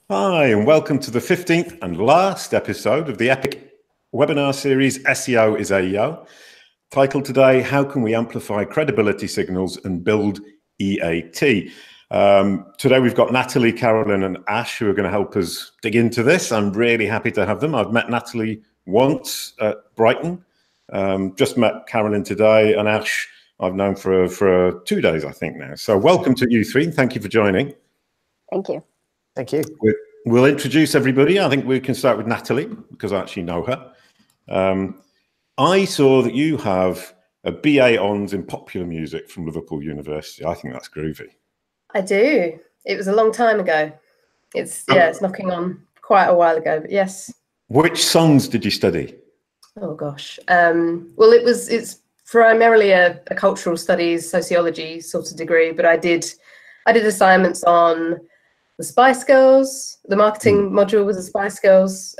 Hi, and welcome to the 15th and last episode of the epic webinar series SEO is AEO, titled today, How Can We Amplify Credibility Signals and Build EAT? Today we've got Natalie, Carolyn and Ash who are going to help us dig into this. I'm really happy to have them. I've met Natalie once at Brighton, just met Carolyn today, and Ash I've known for 2 days, I think now. So welcome to you three. Thank you for joining. Thank you. Thank you. We'll introduce everybody. I think we can start with Natalie because I actually know her. I saw that you have a BA Hons in popular music from Liverpool University. I think that's groovy. I do. It was a long time ago. It's knocking on quite a while ago, but yes. Which songs did you study? Oh gosh. Well, it's primarily a cultural studies, sociology sort of degree, but I did assignments on the Spice Girls. The marketing module was a Spice Girls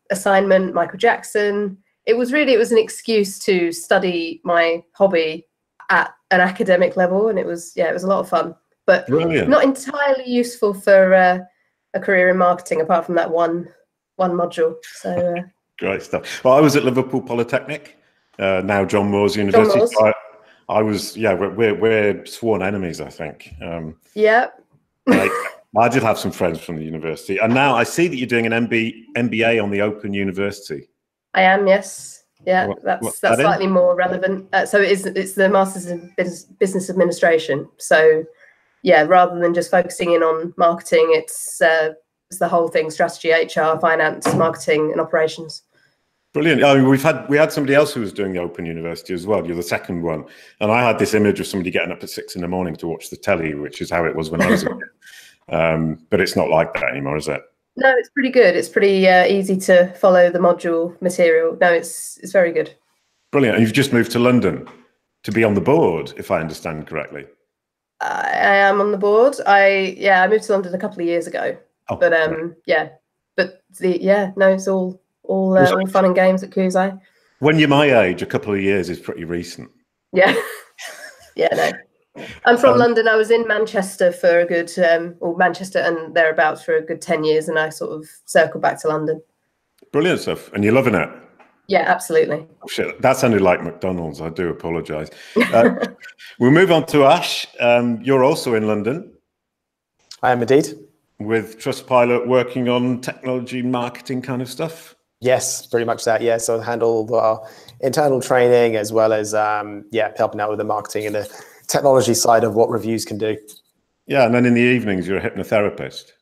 assignment, Michael Jackson. It was an excuse to study my hobby at an academic level, and it was a lot of fun, but Brilliant. Not entirely useful for a career in marketing apart from that one module. So great stuff. Well, I was at Liverpool Polytechnic, now John Moores University. John Moores. I was, we're sworn enemies, I think. Yeah. I did have some friends from the university, and now I see that you're doing an MBA on the Open University. I am, yes. Yeah, that's slightly more relevant. So it's the Masters in Business Administration. So yeah, rather than just focusing in on marketing, it's the whole thing: strategy, HR, finance, marketing, and operations. Brilliant. I mean, we had somebody else who was doing the Open University as well. You're the second one, and I had this image of somebody getting up at 6 in the morning to watch the telly, which is how it was when I was a kid. But it's not like that anymore, is it? No, it's pretty good. It's pretty easy to follow the module material. No, it's very good. Brilliant. And you've just moved to London to be on the board, if I understand correctly. I am on the board. I moved to London a couple of years ago. Oh, but it's all fun and games at Kuzai. When you're my age, a couple of years is pretty recent. Yeah. No. I'm from London. I was in Manchester for a good, or Manchester and thereabouts for a good 10 years, and I sort of circled back to London. Brilliant stuff. And you're loving it? Yeah, absolutely. Oh, shit, that sounded like McDonald's. I do apologise. We'll move on to Ash. You're also in London. I am indeed. With Trustpilot, working on technology marketing kind of stuff? Yes, pretty much that. Yeah, so I handle our internal training as well as helping out with the marketing and the technology side of what reviews can do. Yeah, and then in the evenings, you're a hypnotherapist.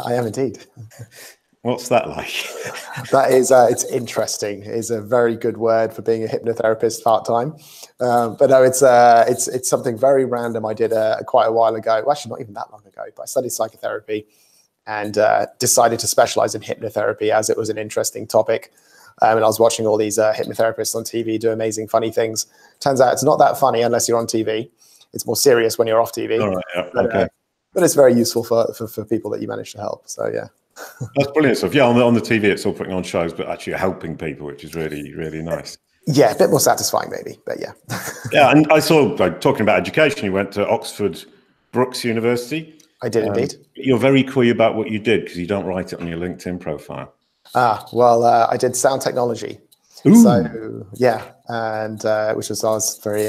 I am indeed. What's that like? That is, it's interesting. It's a very good word for being a hypnotherapist part-time. But no, it's something very random I did quite a while ago. Well, actually, not even that long ago, but I studied psychotherapy and decided to specialize in hypnotherapy as it was an interesting topic. And I was watching all these hypnotherapists on TV do amazing, funny things. Turns out it's not that funny unless you're on TV. It's more serious when you're off TV. All right, yeah, okay. But it's very useful for people that you manage to help. So yeah. That's brilliant stuff. Yeah, on the TV, it's all putting on shows, but actually helping people, which is really, really nice. Yeah, a bit more satisfying maybe, but yeah. Yeah, and I saw, like, talking about education, you went to Oxford Brookes University. I did indeed. You're very coy about what you did because you don't write it on your LinkedIn profile. Well, I did sound technology. Ooh. So yeah, and I was very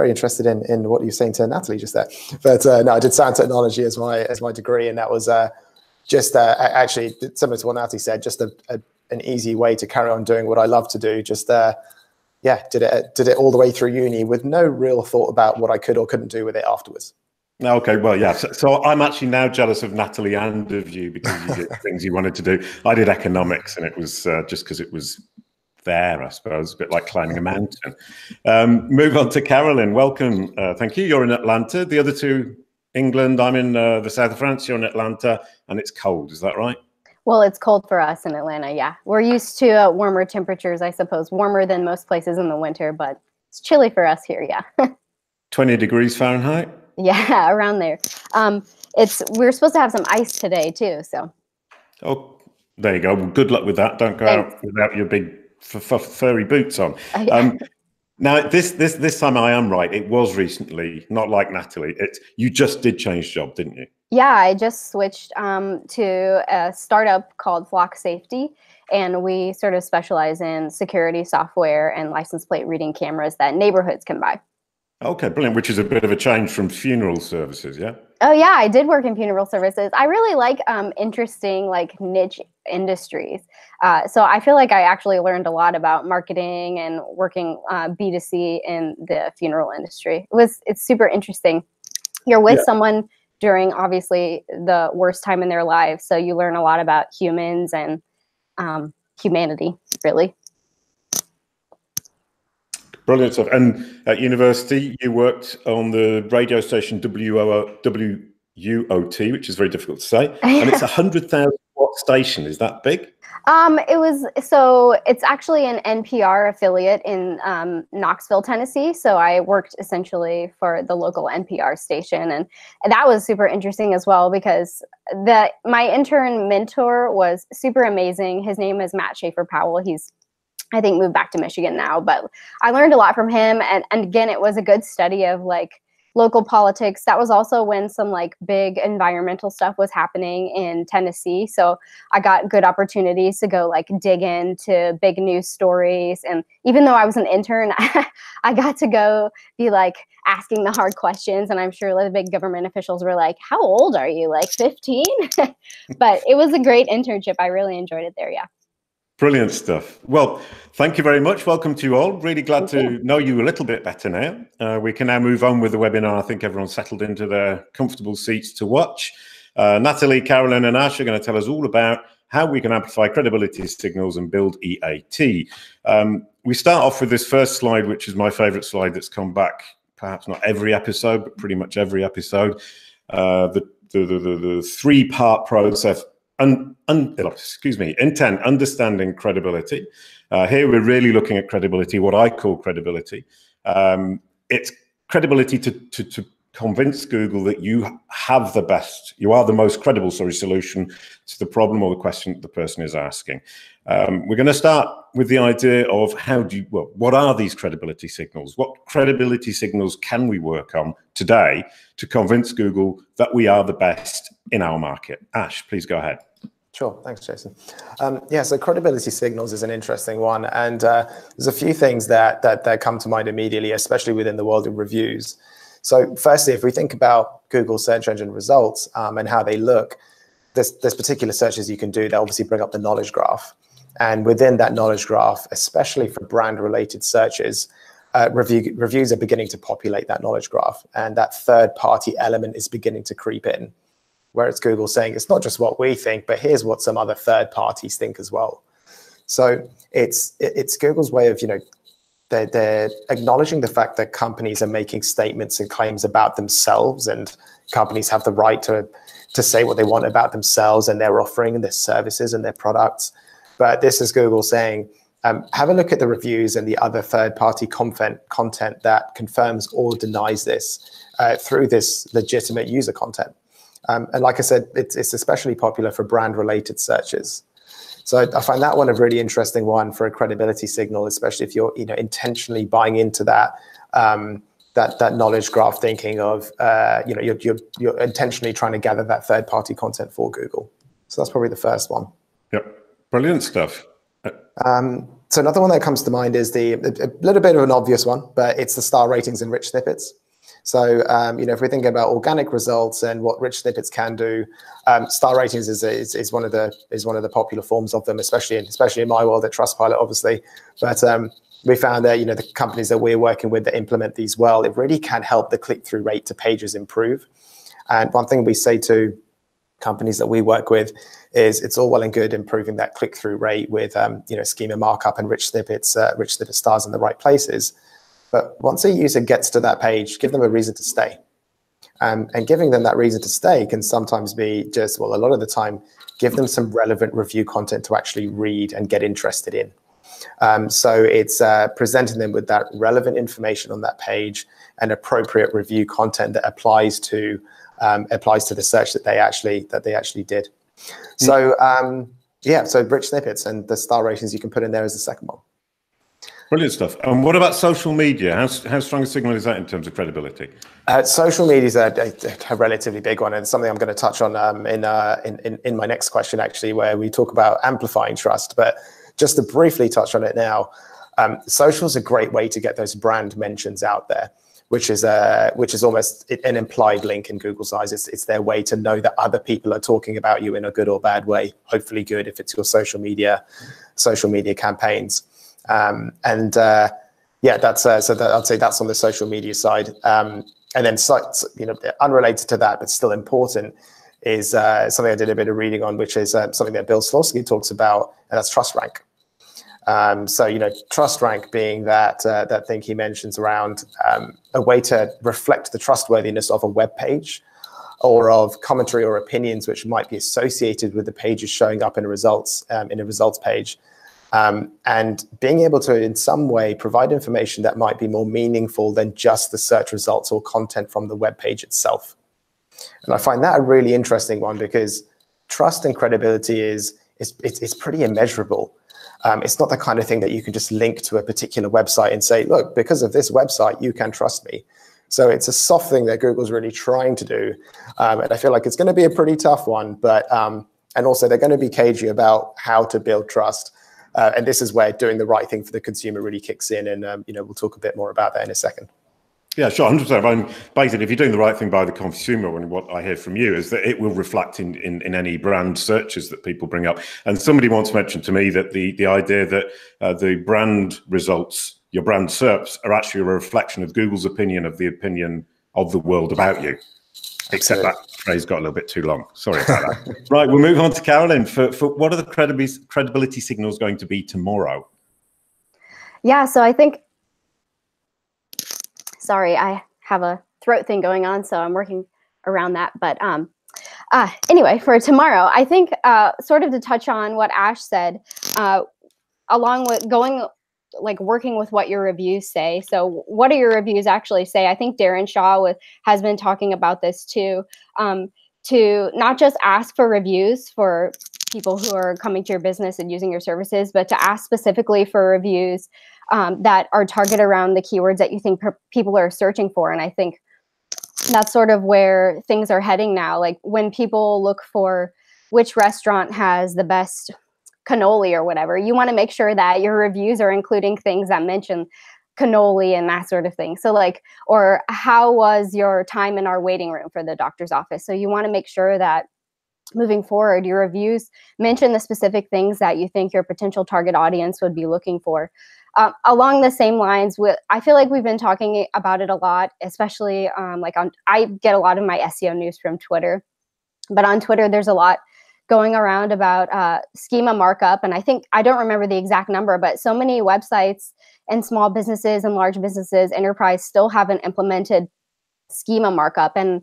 interested in what you were saying to Natalie just there. But no, I did sound technology as my degree, and that was just actually similar to what Natalie said, just an easy way to carry on doing what I love to do. Just did it all the way through uni with no real thought about what I could or couldn't do with it afterwards. Okay, well, yeah. So I'm actually now jealous of Natalie and of you because you did things you wanted to do. I did economics, and it was just because it was there, I suppose, a bit like climbing a mountain. Move on to Carolyn. Welcome. Thank you. You're in Atlanta. The other two, England. I'm in the south of France. You're in Atlanta, and it's cold. Is that right? Well, it's cold for us in Atlanta, yeah. We're used to warmer temperatures, I suppose, warmer than most places in the winter, but it's chilly for us here, yeah. 20 degrees Fahrenheit? Yeah, around there. We're supposed to have some ice today too, so. Oh, there you go. Well, good luck with that. Don't go out without your big furry boots on. Now, this time I am right. It was recently, not like Natalie. You just did change job, didn't you? Yeah, I just switched to a startup called Flock Safety, and we sort of specialize in security software and license plate reading cameras that neighborhoods can buy. Okay, brilliant. Which is a bit of a change from funeral services, yeah? Oh yeah, I did work in funeral services. I really like interesting like niche industries. So I feel like I actually learned a lot about marketing and working B2C in the funeral industry. It's super interesting. You're with someone during obviously the worst time in their lives, so you learn a lot about humans and humanity, really. Brilliant stuff. And at university, you worked on the radio station WUOT, which is very difficult to say. And it's a 100,000 watt station. Is that big? It's actually an NPR affiliate in Knoxville, Tennessee. So I worked essentially for the local NPR station, and that was super interesting as well because my intern mentor was super amazing. His name is Matt Schaefer Powell. He's I think moved back to Michigan now, but I learned a lot from him. And again, it was a good study of like local politics. That was also when some like big environmental stuff was happening in Tennessee. So I got good opportunities to go like dig into big news stories. And even though I was an intern, I got to go be like asking the hard questions. And I'm sure the big government officials were like, how old are you? Like 15? But it was a great internship. I really enjoyed it there. Yeah. Brilliant stuff. Well, thank you very much. Welcome to you all. Really glad to know you a little bit better now. We can now move on with the webinar. I think everyone's settled into their comfortable seats to watch. Natalie, Carolyn, and Ash are going to tell us all about how we can amplify credibility signals and build EAT. We start off with this first slide, which is my favorite slide that's come back, perhaps not every episode, but pretty much every episode. The three-part process. Intent, understanding, credibility. Here we're really looking at credibility, what I call credibility. It's credibility to convince Google that you have the best, you are the most credible, solution to the problem or the question that the person is asking. We're going to start with the idea of what are these credibility signals? What credibility signals can we work on today to convince Google that we are the best in our market? Ash, please go ahead. Sure, thanks, Jason. So credibility signals is an interesting one, and there's a few things that come to mind immediately, especially within the world of reviews. So firstly, if we think about Google search engine results and how they look, there's particular searches you can do that obviously bring up the knowledge graph. And within that knowledge graph, especially for brand-related searches, reviews are beginning to populate that knowledge graph, and that third-party element is beginning to creep in. Where it's Google saying, it's not just what we think, but here's what some other third parties think as well. So it's Google's way of, they're acknowledging the fact that companies are making statements and claims about themselves, and companies have the right to say what they want about themselves and their offering and their services and their products. But this is Google saying, have a look at the reviews and the other third-party content that confirms or denies this through this legitimate user content. And like I said, it's especially popular for brand-related searches. So I find that one a really interesting one for a credibility signal, especially if you're intentionally buying into that that knowledge graph thinking of you're intentionally trying to gather that third-party content for Google. So that's probably the first one. Yep, brilliant stuff. So another one that comes to mind is a little bit of an obvious one, but it's the star ratings and rich snippets. So, if we're thinking about organic results and what rich snippets can do, star ratings is one of the popular forms of them, especially in my world at Trustpilot, obviously. But we found that the companies that we're working with that implement these well, it really can help the click-through rate to pages improve. And one thing we say to companies that we work with is it's all well and good improving that click-through rate with schema markup and rich snippet stars in the right places. But once a user gets to that page, give them a reason to stay. And giving them that reason to stay can sometimes be a lot of the time, give them some relevant review content to actually read and get interested in. So it's presenting them with that relevant information on that page and appropriate review content that applies to the search that they actually did. So so rich snippets and the star ratings you can put in there as the second one. Brilliant stuff. And what about social media? How strong a signal is that in terms of credibility? Social media is a relatively big one, and something I'm going to touch on in my next question, actually, where we talk about amplifying trust. But just to briefly touch on it now, social is a great way to get those brand mentions out there, which is almost an implied link in Google's eyes. It's their way to know that other people are talking about you in a good or bad way. Hopefully, good if it's your social media campaigns. Yeah, that's so that I'd say that's on the social media side. And then, unrelated to that, but still important, is something I did a bit of reading on, which is something that Bill Slawski talks about, and that's trust rank. Trust rank being that thing he mentions around a way to reflect the trustworthiness of a web page or of commentary or opinions which might be associated with the pages showing up in a results page. And being able to, in some way, provide information that might be more meaningful than just the search results or content from the web page itself. And I find that a really interesting one, because trust and credibility is pretty immeasurable. It's not the kind of thing that you can just link to a particular website and say, look, because of this website, you can trust me. So it's a soft thing that Google's really trying to do. And I feel like it's going to be a pretty tough one, but and also they're going to be cagey about how to build trust. And this is where doing the right thing for the consumer really kicks in. And, we'll talk a bit more about that in a second. Yeah, sure, 100%. Basically, if you're doing the right thing by the consumer, and what I hear from you is that it will reflect in any brand searches that people bring up. And somebody once mentioned to me that the idea that the brand results, your brand SERPs, are actually a reflection of Google's opinion of the opinion of the world about you. Except that phrase got a little bit too long. Sorry about that. Right, we'll move on to Carolyn. For what are the credibility signals going to be tomorrow? Yeah, so I think, sorry, I have a throat thing going on, so I'm working around that. But anyway, for tomorrow, I think sort of to touch on what Ash said, along with working with what your reviews say. So what do your reviews actually say? I think Darren Shaw has been talking about this too, to not just ask for reviews for people who are coming to your business and using your services, but to ask specifically for reviews that are targeted around the keywords that you think people are searching for. And I think that's sort of where things are heading now. Like when people look for which restaurant has the best cannoli or whatever, you want to make sure that your reviews are including things that mention cannoli and that sort of thing. So or how was your time in our waiting room for the doctor's office? So you want to make sure that moving forward, your reviews mention the specific things that you think your potential target audience would be looking for. Along the same lines, I feel like we've been talking about it a lot, especially I get a lot of my SEO news from Twitter, but on Twitter, there's a lot going around about schema markup. And I don't remember the exact number, but so many websites and small businesses and large businesses, enterprise, still haven't implemented schema markup. And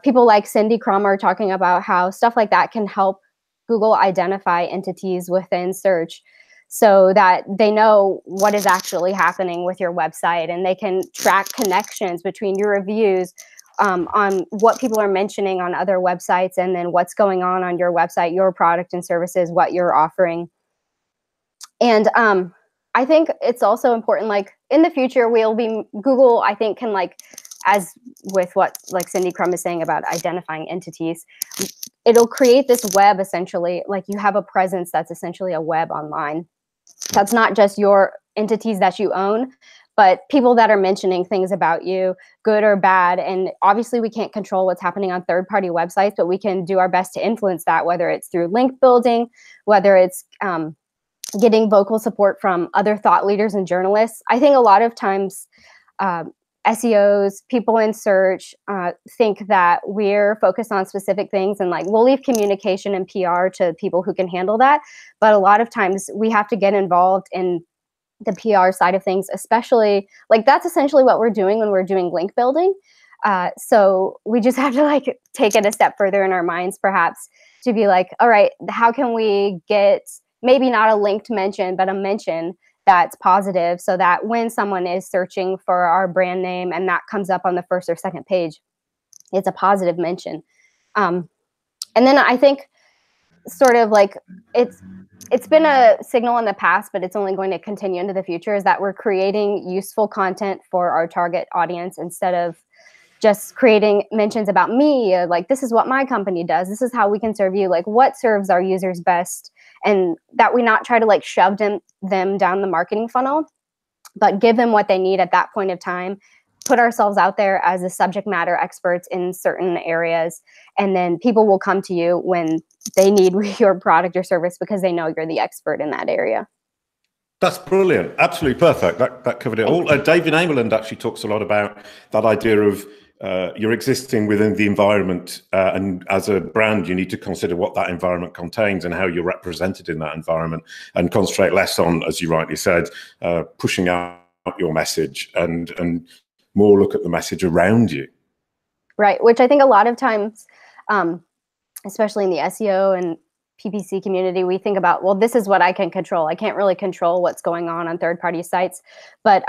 people like Cindy Crum are talking about how stuff like that can help Google identify entities within search so that they know what is actually happening with your website, and they can track connections between your reviews on what people are mentioning on other websites, and then what's going on your website, your product and services, what you're offering. And I think it's also important, in the future, Google, I think, can as with what Cindy Crum is saying about identifying entities, it'll create this web essentially, you have a presence that's essentially a web online. That's not just your entities that you own, but people that are mentioning things about you, good or bad. And obviously we can't control what's happening on third-party websites, but we can do our best to influence that, whether it's through link building, whether it's getting vocal support from other thought leaders and journalists. I think a lot of times SEOs, people in search, think that we're focused on specific things, and we'll leave communication and PR to people who can handle that. But a lot of times we have to get involved in the PR side of things, especially that's essentially what we're doing when we're doing link building. So we just have to take it a step further in our minds, perhaps, to be all right, how can we get maybe not a linked mention, but a mention that's positive, so that when someone is searching for our brand name and that comes up on the first or second page, it's a positive mention. And then I think sort of it's been a signal in the past, but it's only going to continue into the future, is that we're creating useful content for our target audience instead of just creating mentions about me, like this is what my company does, this is how we can serve you, like what serves our users best, and that we not try to like shove them down the marketing funnel, but give them what they need at that point of time, put ourselves out there as a subject matter experts in certain areas, and then people will come to you when they need your product or service because they know you're the expert in that area. That's brilliant. Absolutely perfect. That covered it all. David Amerland actually talks a lot about that idea of you're existing within the environment, and as a brand, you need to consider what that environment contains and how you're represented in that environment, and concentrate less on, as you rightly said, pushing out your message and more look at the message around you. Right, which I think a lot of times, especially in the SEO and PPC community, we think about, well, this is what I can control. I can't really control what's going on third-party sites, but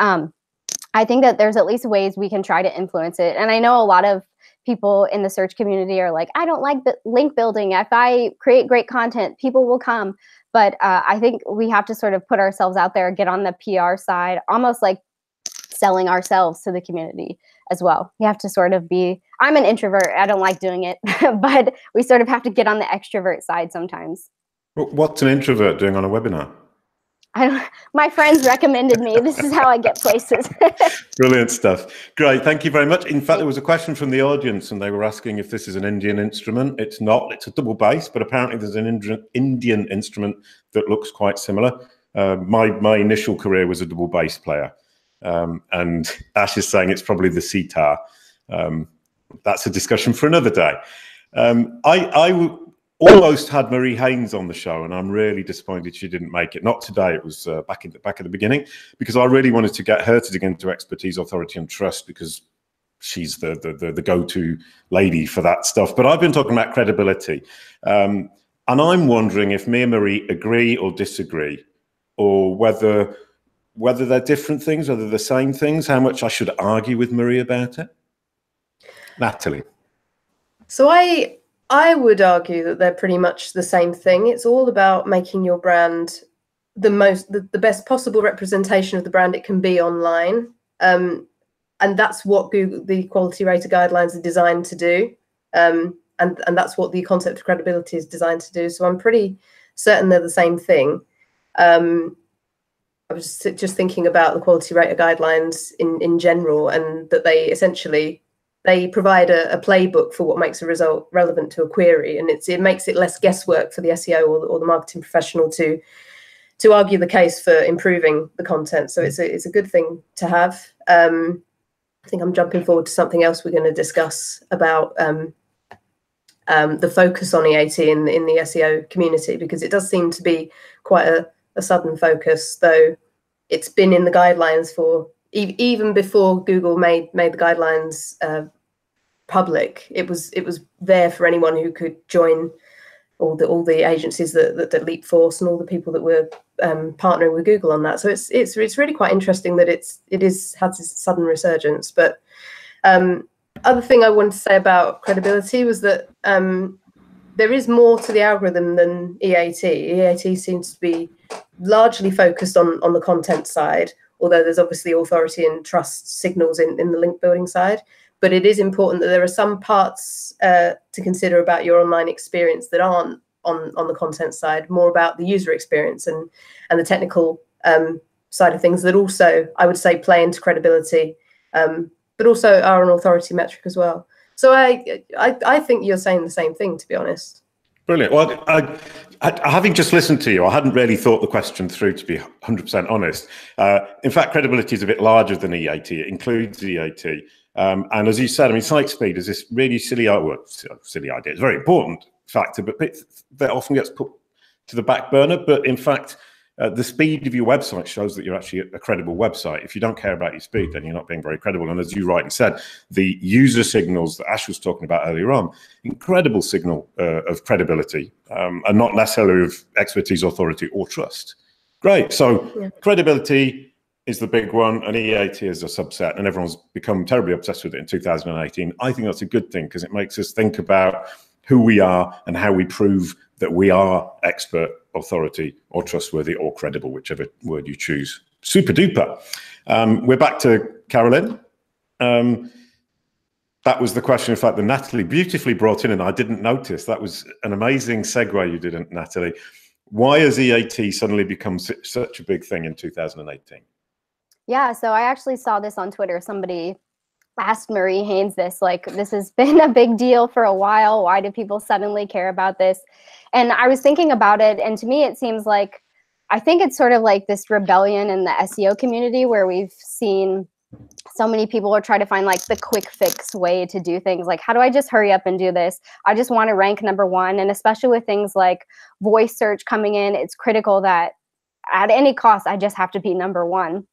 I think that there's at least ways we can try to influence it. And I know a lot of people in the search community are like, I don't like the link building. If I create great content, people will come. But I think we have to sort of put ourselves out there, get on the PR side, almost like selling ourselves to the community as well. You have to sort of be, I'm an introvert, I don't like doing it, but we sort of have to get on the extrovert side sometimes. What's an introvert doing on a webinar? My friends recommended me. This is how I get places. Brilliant stuff. Great. Thank you very much. In fact, there was a question from the audience and they were asking if this is an Indian instrument. It's not. It's a double bass, but apparently there's an Indian instrument that looks quite similar. My initial career was a double bass player. And Ash is saying it's probably the sitar. That's a discussion for another day. I almost had Marie Haynes on the show, and I'm really disappointed she didn't make it. Not today; it was back at the beginning, because I really wanted to get her to dig into expertise, authority, and trust, because she's the go-to lady for that stuff. But I've been talking about credibility, and I'm wondering if me and Marie agree or disagree, or whether they're different things, whether they're the same things. How much I should argue with Marie about it? Natalie. So I would argue that they're pretty much the same thing. It's all about making your brand the best possible representation of the brand it can be online. And that's what the quality rater guidelines are designed to do. And that's what the concept of credibility is designed to do. So I'm pretty certain they're the same thing. I was just thinking about the quality rater guidelines in general, and that they provide a playbook for what makes a result relevant to a query, and it makes it less guesswork for the SEO or the marketing professional to argue the case for improving the content. So it's a good thing to have. I think I'm jumping forward to something else we're going to discuss about the focus on EAT in the SEO community, because it does seem to be quite a sudden focus, though it's been in the guidelines for even before Google made the guidelines public. It was there for anyone who could join, all the agencies that Leap Force and all the people that were partnering with Google on that. So it's really quite interesting that it has this sudden resurgence. But other thing I wanted to say about credibility was that there is more to the algorithm than EAT. EAT seems to be largely focused on the content side, although there's obviously authority and trust signals in the link building side. But it is important that there are some parts to consider about your online experience that aren't on the content side, more about the user experience and the technical side of things that also, I would say, play into credibility, but also are an authority metric as well. So I think you're saying the same thing, to be honest. Brilliant. Well, having just listened to you, I hadn't really thought the question through, to be 100% honest. In fact, credibility is a bit larger than EAT. It includes EAT. And as you said, I mean, site speed is this really silly idea. It's a very important factor, but that often gets put to the back burner. But in fact, the speed of your website shows that you're actually a credible website. If you don't care about your speed, then you're not being very credible. And as you rightly said, the user signals that Ash was talking about earlier on, incredible signal of credibility, and not necessarily of expertise, authority, or trust. Great. So credibility is the big one, and EAT is a subset, and everyone's become terribly obsessed with it in 2018. I think that's a good thing, because it makes us think about who we are and how we prove that we are expert, authority, or trustworthy, or credible, whichever word you choose. Super duper. We're back to Carolyn. That was the question, in fact, that Natalie beautifully brought in, and I didn't notice. That was an amazing segue you did, Natalie. Why has EAT suddenly become such a big thing in 2018? Yeah, so I actually saw this on Twitter. Somebody asked Marie Haynes this, like, this has been a big deal for a while. Why do people suddenly care about this? And I was thinking about it, and to me, it seems like, I think it's sort of like this rebellion in the SEO community where we've seen so many people are trying to find like the quick fix way to do things. Like, how do I just hurry up and do this? I just want to rank #1. And especially with things like voice search coming in, it's critical that at any cost, I just have to be #1.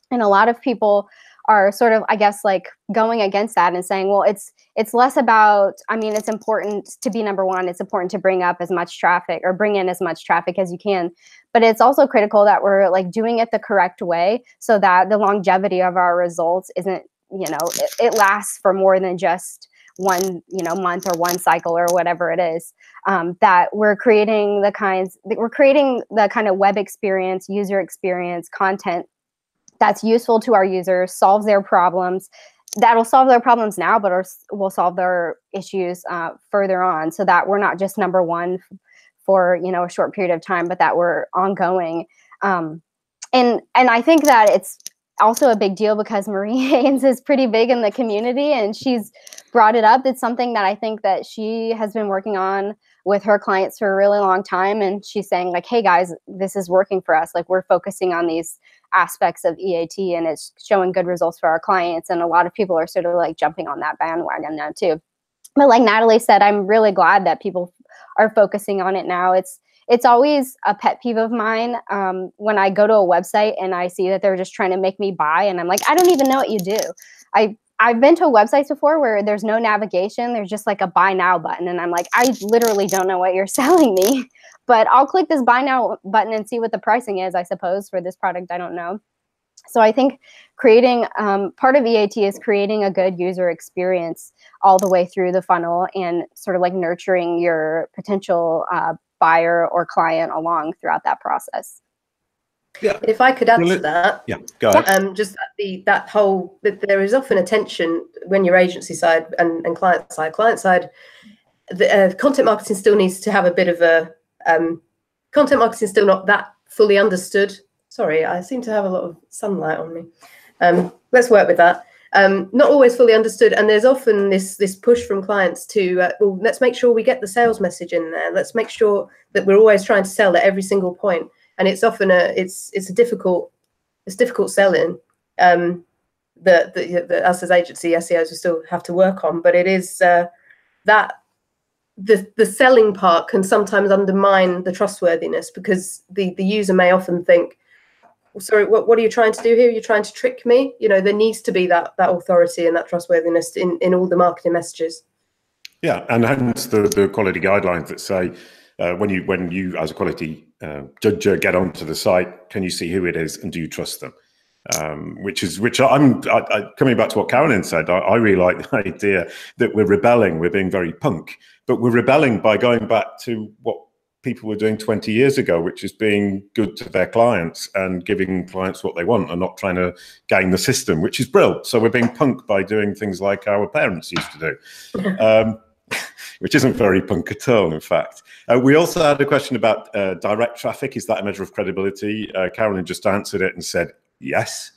And a lot of people are sort of, I guess, like going against that and saying, well, it's less about, I mean, it's important to be #1. It's important to bring up as much traffic or bring in as much traffic as you can. But it's also critical that we're like doing it the correct way so that the longevity of our results isn't, you know, it lasts for more than just one, you know, month or one cycle or whatever it is. That we're creating the kind of web experience, user experience, content that's useful to our users, solves their problems, that'll solve their problems now, but will solve their issues further on, so that we're not just #1 for, you know, a short period of time, but that we're ongoing. And I think that it's also a big deal because Marie Haynes is pretty big in the community, and she's brought it up. It's something that I think that she has been working on with her clients for a really long time, and she's saying like, hey guys, this is working for us. Like, we're focusing on these aspects of EAT and it's showing good results for our clients. And a lot of people are sort of like jumping on that bandwagon now too. But like Natalie said, I'm really glad that people are focusing on it now. It's always a pet peeve of mine when I go to a website and I see that they're just trying to make me buy, and I'm like, I don't even know what you do. I've been to websites before where there's no navigation. There's just like a buy now button. And I'm like, I literally don't know what you're selling me, but I'll click this buy now button and see what the pricing is, I suppose, for this product I don't know. So I think creating, part of EAT is creating a good user experience all the way through the funnel and sort of like nurturing your potential buyer or client along throughout that process. Yeah. If I could add to that, yeah, go ahead. Just that there is often a tension when you're agency side and client side. Client side, the content marketing still needs to have a bit of a content marketing still not that fully understood. Sorry, I seem to have a lot of sunlight on me. Let's work with that. Not always fully understood, and there's often this push from clients to well, let's make sure we get the sales message in there. Let's make sure that we're always trying to sell at every single point. And it's often it's difficult selling that us as agency SEOs will still have to work on. But it is that the selling part can sometimes undermine the trustworthiness, because the user may often think, well, sorry, what are you trying to do here? You're trying to trick me? You know, there needs to be that authority and that trustworthiness in all the marketing messages. Yeah, and hence the quality guidelines that say when you as a quality judge get onto the site, can you see who it is and do you trust them? I'm coming back to what Carolyn said. I really like the idea that we're rebelling. We're being very punk, but we're rebelling by going back to what people were doing 20 years ago, which is being good to their clients and giving clients what they want and not trying to game the system, which is brilliant. So we're being punk by doing things like our parents used to do. Which isn't very punk at all, in fact. We also had a question about direct traffic. Is that a measure of credibility? Carolyn just answered it and said yes.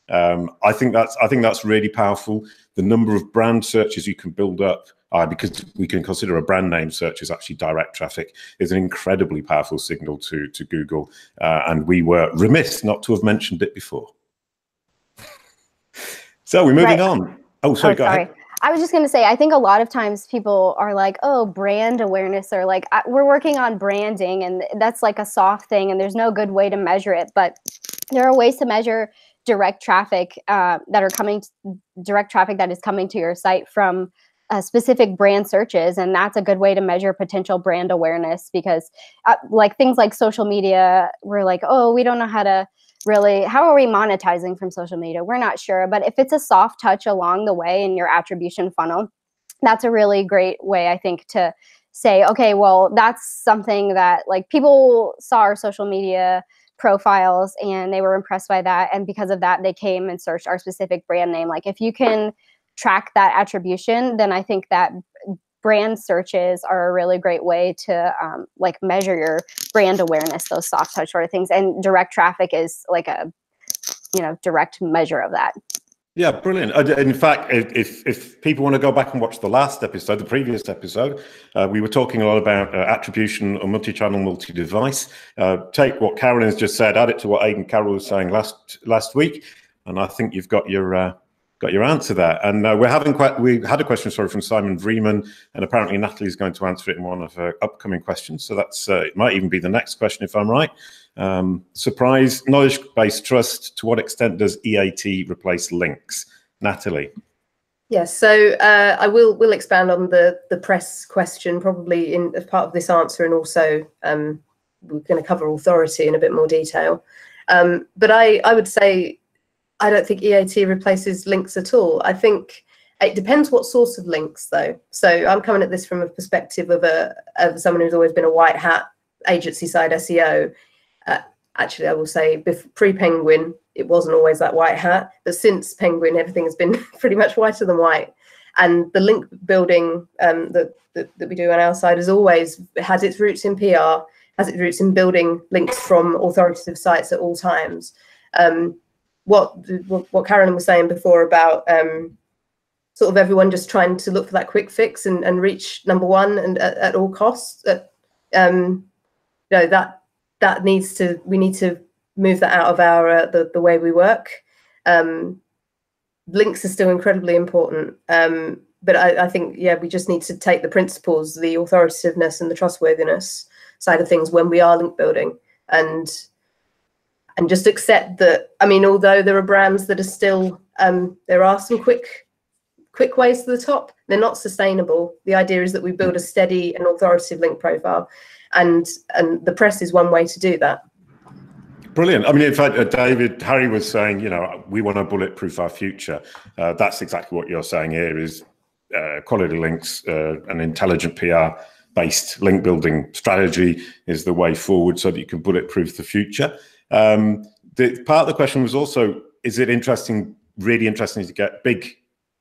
I think that's really powerful. The number of brand searches you can build up, because we can consider a brand name search as actually direct traffic, is an incredibly powerful signal to Google. And we were remiss not to have mentioned it before. So we're moving on. Oh, sorry, go ahead. I was just going to say, I think a lot of times people are like, oh, brand awareness, or like, we're working on branding, and that's like a soft thing, and there's no good way to measure it. But there are ways to measure direct traffic direct traffic that is coming to your site from specific brand searches. And that's a good way to measure potential brand awareness, because like things like social media, we're like, oh, we don't know how are we monetizing from social media? We're not sure. But if it's a soft touch along the way in your attribution funnel, that's a really great way, I think, to say, okay, well, that's something that like people saw our social media profiles and they were impressed by that. And because of that, they came and searched our specific brand name. Like if you can track that attribution, then I think that brand searches are a really great way to like measure your brand awareness, those soft touch sort of things. And direct traffic is like a, direct measure of that. Yeah, brilliant. In fact, if people want to go back and watch the last episode, the previous episode, we were talking a lot about attribution on multi-channel, multi-device. Take what Carolyn has just said, add it to what Aidan Carroll was saying last week, and I think you've got your answer there. And we had a question, from Simon Vreeman, and apparently Natalie's going to answer it in one of her upcoming questions. So that's it might even be the next question if I'm right. Surprise, knowledge-based trust. To what extent does EAT replace links? Natalie. Yes, so I will expand on the press question probably as part of this answer, and also we're going to cover authority in a bit more detail. But I would say I don't think EAT replaces links at all. I think it depends what source of links, though. So I'm coming at this from a perspective of someone who's always been a white hat agency side SEO. Actually, I will say pre-Penguin, it wasn't always that white hat, but since Penguin, everything has been pretty much whiter than white. And the link building that we do on our side has its roots in PR, has its roots in building links from authoritative sites at all times. What Carolyn was saying before about sort of everyone just trying to look for that quick fix and reach number one and at all costs, we need to move that out of our the way we work. Links are still incredibly important, but I think we just need to take the principles, the authoritativeness and the trustworthiness side of things when we are link building, and just accept that. I mean, although there are brands that are still there are some quick ways to the top, they're not sustainable. The idea is that we build a steady and authoritative link profile, and the press is one way to do that. Brilliant. I mean, in fact, Harry was saying, we want to bulletproof our future. That's exactly what you're saying here is quality links, an intelligent PR-based link building strategy is the way forward so that you can bulletproof the future. The part of the question was also, is it really interesting to get big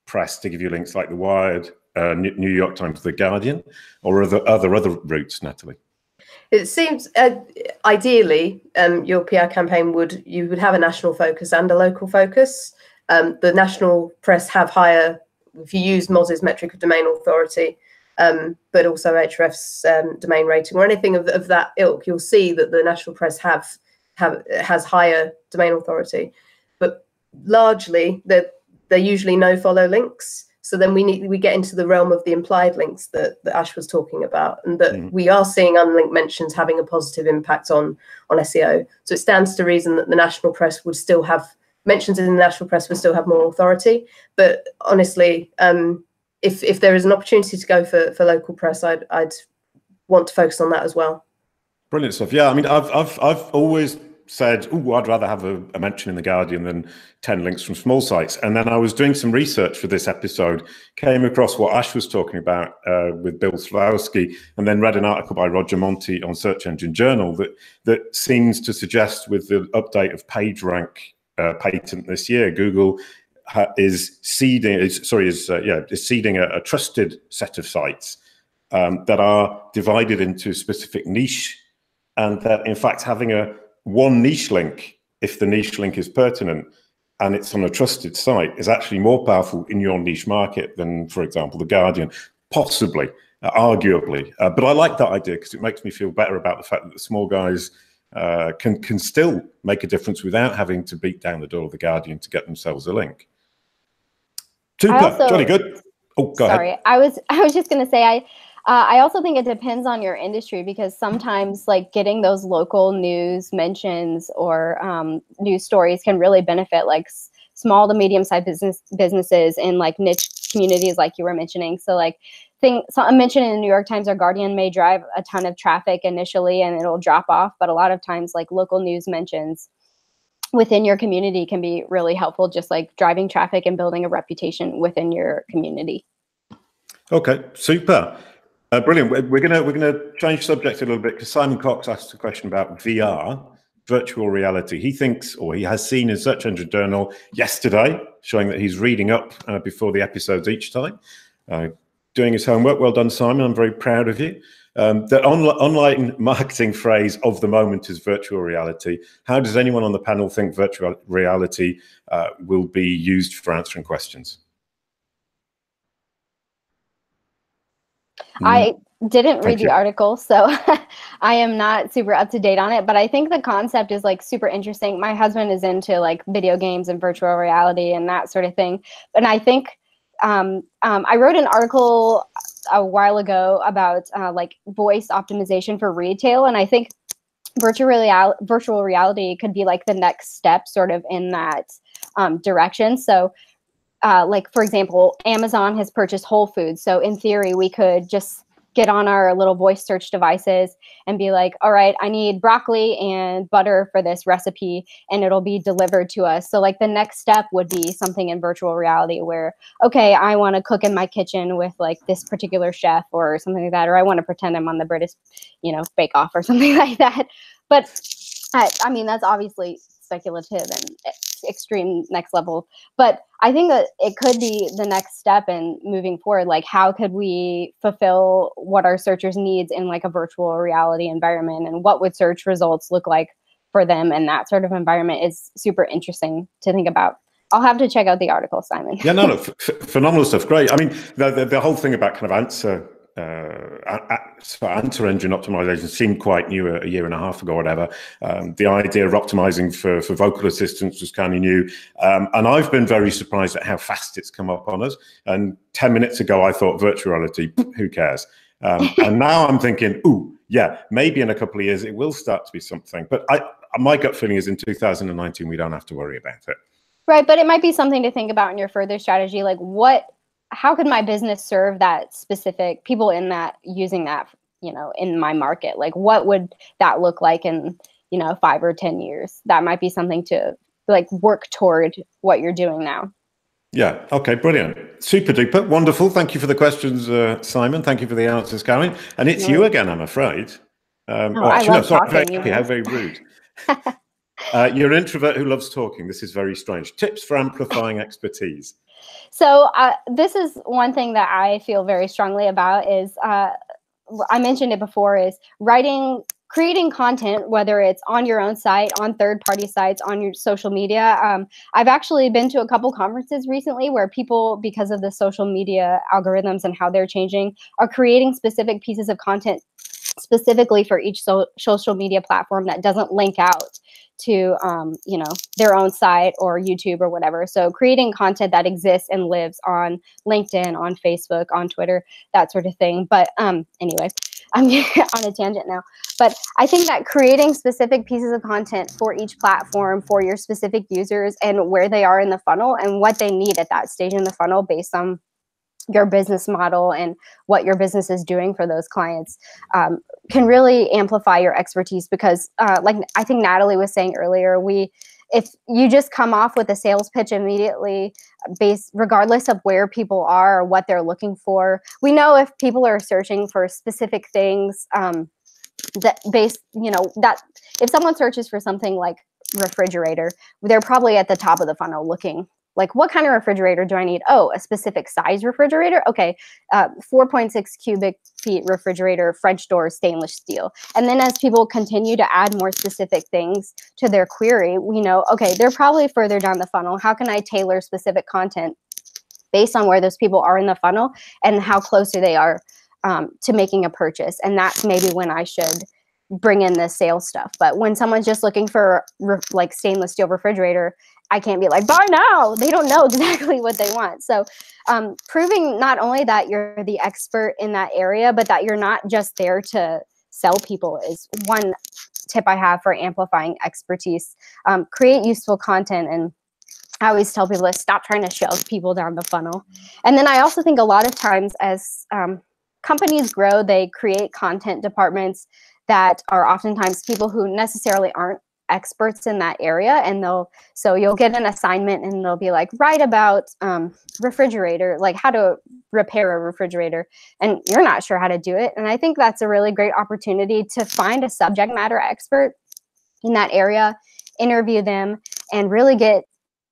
press to give you links like The Wired, New York Times, The Guardian, or other routes, Natalie? It seems ideally your PR campaign would have a national focus and a local focus. The national press have higher, if you use Moz's metric of domain authority, but also Href's domain rating or anything of that ilk, you'll see that the national press has higher domain authority. But largely they're usually no follow links. So then we get into the realm of the implied links that Ash was talking about, and that we are seeing unlinked mentions having a positive impact on SEO. So it stands to reason that the national press would still have mentions in the national press would still have more authority. But honestly, if there is an opportunity to go for local press, I'd want to focus on that as well. Brilliant stuff. Yeah, I mean, I've always said, I'd rather have a mention in The Guardian than 10 links from small sites. And then I was doing some research for this episode, came across what Ash was talking about with Bill Slawski, and then read an article by Roger Monti on Search Engine Journal that seems to suggest with the update of PageRank patent this year, Google is seeding a trusted set of sites that are divided into specific niche, and that in fact having one niche link, if the niche link is pertinent and it's on a trusted site, is actually more powerful in your niche market than, for example, The Guardian, possibly, arguably. But I like that idea because it makes me feel better about the fact that the small guys can still make a difference without having to beat down the door of The Guardian to get themselves a link. Super, jolly good. Oh, go ahead. I was just going to say, I also think it depends on your industry, because sometimes like getting those local news mentions or news stories can really benefit like small to medium-sized businesses in like niche communities like you were mentioning. So like a mention in the New York Times or Guardian may drive a ton of traffic initially and it'll drop off. But a lot of times like local news mentions within your community can be really helpful, just like driving traffic and building a reputation within your community. Okay, super. Brilliant. We're gonna change subject a little bit because Simon Cox asked a question about VR, virtual reality. He thinks, or he has seen in Search Engine Journal yesterday, showing that he's reading up before the episodes each time, doing his homework. Well done, Simon. I'm very proud of you. The online marketing phrase of the moment is virtual reality. How does anyone on the panel think virtual reality will be used for answering questions? I didn't read Thank the you. article, so I am not super up to date on it, but I think the concept is like super interesting. My husband is into like video games and virtual reality and that sort of thing. And I think I wrote an article a while ago about like voice optimization for retail. And I think virtual reality could be like the next step sort of in that direction. So like, for example, Amazon has purchased Whole Foods. So in theory, we could just get on our little voice search devices and be like, all right, I need broccoli and butter for this recipe, and it'll be delivered to us. So like the next step would be something in virtual reality where, okay, I want to cook in my kitchen with like this particular chef or something like that, or I want to pretend I'm on the British, Bake Off or something like that. But I mean, that's obviously speculative and extreme next level, but I think that it could be the next step in moving forward. Like, how could we fulfill what our searchers needs in like a virtual reality environment, and what would search results look like for them? And that sort of environment is super interesting to think about. I'll have to check out the article, Simon. Yeah, no, phenomenal stuff. Great. I mean, the whole thing about kind of answer engine optimization seemed quite new a year and a half ago or whatever. The idea of optimizing for vocal assistants was kind of new. And I've been very surprised at how fast it's come up on us. And 10 minutes ago, I thought virtual reality, who cares? And now I'm thinking, ooh, yeah, maybe in a couple of years, it will start to be something. But my gut feeling is in 2019, we don't have to worry about it. Right, but it might be something to think about in your further strategy. Like, how could my business serve that specific people in that, using that, in my market? Like, what would that look like in, 5 or 10 years? That might be something to like work toward what you're doing now. Yeah. Okay. Brilliant. Super duper. Wonderful. Thank you for the questions, Simon. Thank you for the answers, Carolyn. And it's you again, I'm afraid. I love talking. How very rude. You're an introvert who loves talking. This is very strange. Tips for amplifying expertise. So this is one thing that I feel very strongly about is, I mentioned it before, is creating content, whether it's on your own site, on third-party sites, on your social media. I've actually been to a couple conferences recently where people, because of the social media algorithms and how they're changing, are creating specific pieces of content specifically for each social media platform that doesn't link out to their own site or YouTube or whatever. So creating content that exists and lives on LinkedIn, on Facebook, on Twitter, that sort of thing. But anyway, I'm on a tangent now. But I think that creating specific pieces of content for each platform, for your specific users, and where they are in the funnel and what they need at that stage in the funnel based on your business model and what your business is doing for those clients, can really amplify your expertise. Because like I think Natalie was saying earlier, if you just come off with a sales pitch immediately, regardless of where people are or what they're looking for, we know if people are searching for specific things, that if someone searches for something like refrigerator, they're probably at the top of the funnel looking. Like, what kind of refrigerator do I need? Oh, a specific size refrigerator? Okay, 4.6 cubic feet refrigerator, French door, stainless steel. And then as people continue to add more specific things to their query, we know, okay, they're probably further down the funnel. How can I tailor specific content based on where those people are in the funnel and how closer they are to making a purchase? And that's maybe when I should bring in the sales stuff. But when someone's just looking for like stainless steel refrigerator, I can't be like, buy now. They don't know exactly what they want. So proving not only that you're the expert in that area, but that you're not just there to sell people is one tip I have for amplifying expertise. Create useful content. And I always tell people to stop trying to shove people down the funnel. And then I also think a lot of times as companies grow, they create content departments that are oftentimes people who necessarily aren't experts in that area, and so you'll get an assignment and they'll be like, write about refrigerator, like how to repair a refrigerator, and you're not sure how to do it. And I think that's a really great opportunity to find a subject matter expert in that area, interview them, and really get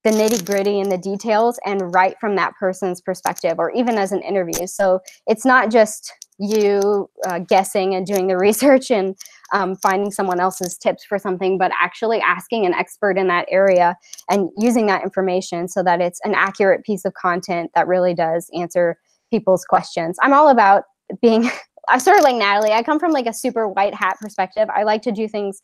the nitty-gritty and the details and write from that person's perspective, or even as an interview. So it's not just you guessing and doing the research and finding someone else's tips for something, but actually asking an expert in that area and using that information so that it's an accurate piece of content that really does answer people's questions. I'm all about being, I'm sort of like Natalie. I come from like a super white hat perspective. I like to do things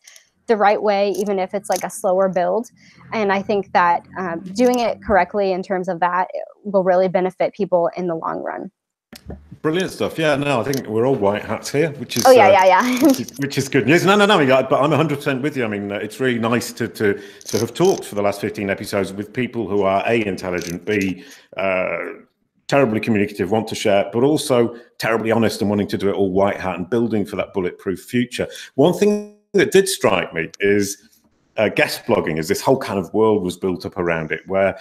the right way, even if it's like a slower build. And I think that doing it correctly in terms of that will really benefit people in the long run. Brilliant stuff. Yeah, no, I think we're all white hats here, which is which is good news. No, but I'm 100% with you. I mean, it's really nice to have talked for the last 15 episodes with people who are A, intelligent, B, terribly communicative, want to share, but also terribly honest and wanting to do it all white hat and building for that bulletproof future. One thing that did strike me is guest blogging, as this whole kind of world was built up around it, where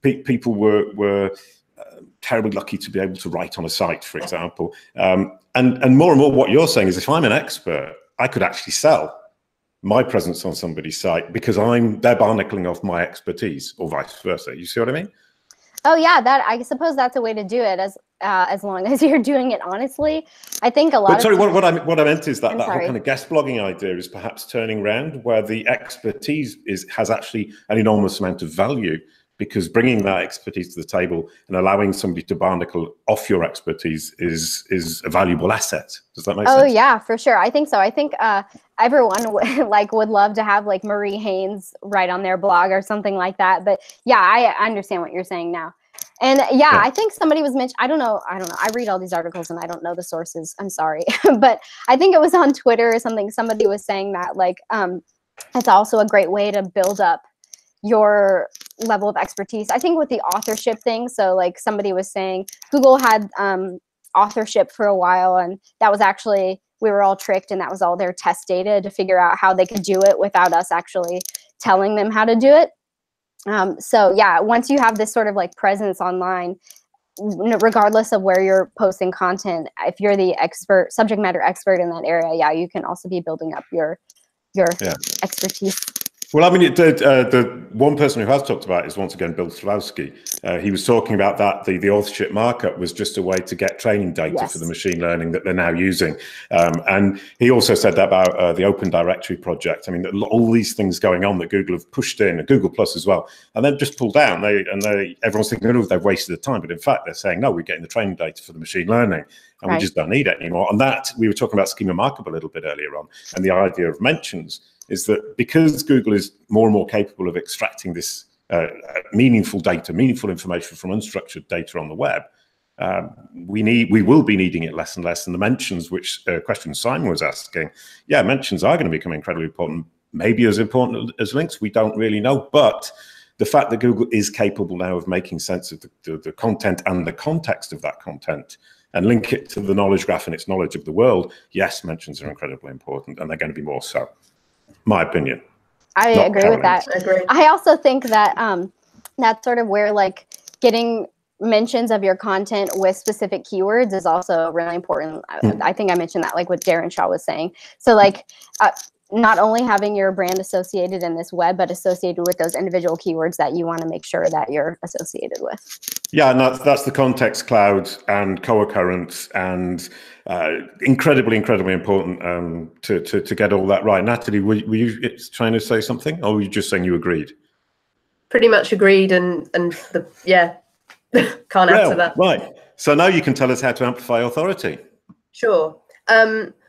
people were terribly lucky to be able to write on a site, for example. And more what you're saying is, if I'm an expert, I could actually sell my presence on somebody's site because they're barnacling off my expertise, or vice versa. You see what I mean? Oh yeah, I suppose that's a way to do it, as long as you're doing it honestly. I think a lot. But sorry, what I meant is that whole kind of guest blogging idea is perhaps turning around, where the expertise has actually an enormous amount of value, because bringing that expertise to the table and allowing somebody to barnacle off your expertise is a valuable asset. Does that make sense? Oh yeah, for sure. I think so. I think everyone would love to have like Marie Haynes write on their blog or something like that. But yeah, I understand what you're saying now. And yeah, I think somebody was mentioned, I don't know. I read all these articles and I don't know the sources. I'm sorry. But I think it was on Twitter or something. Somebody was saying that like, it's also a great way to build up your level of expertise. I think with the authorship thing, so like somebody was saying Google had authorship for a while, and that was actually, we were all tricked, and that was all their test data to figure out how they could do it without us actually telling them how to do it. So yeah, once you have this sort of like presence online, regardless of where you're posting content, if you're the subject matter expert in that area, yeah, you can also be building up your expertise. Well, I mean, the one person who has talked about it is once again Bill Slawski. He was talking about that the authorship markup was just a way to get training data for the machine learning that they're now using. And he also said that about the Open Directory project. I mean, all these things going on that Google have pushed in, and Google Plus as well, and then just pulled down. Everyone's thinking, oh, they've wasted the time. But in fact, they're saying, no, we're getting the training data for the machine learning, and we just don't need it anymore. And that, we were talking about schema markup a little bit earlier on, and the idea of mentions is that because Google is more and more capable of extracting this meaningful data, meaningful information from unstructured data on the web, we will be needing it less and less. And the mentions, which question Simon was asking, yeah, mentions are going to become incredibly important, maybe as important as links, we don't really know. But the fact that Google is capable now of making sense of the content and the context of that content and link it to the knowledge graph and its knowledge of the world, yes, mentions are incredibly important, and they're going to be more so. My opinion. I agree with that. I agree. I also think that that's sort of where like getting mentions of your content with specific keywords is also really important. I think I mentioned that like what Darren Shaw was saying. So like not only having your brand associated in this web, but associated with those individual keywords that you want to make sure that you're associated with. Yeah, and that's the context cloud and co-occurrence, and incredibly important to get all that right. Natalie, were you trying to say something, or were you just saying you agreed? Pretty much agreed, and yeah, can't answer that. Right. So now you can tell us how to amplify authority. Sure.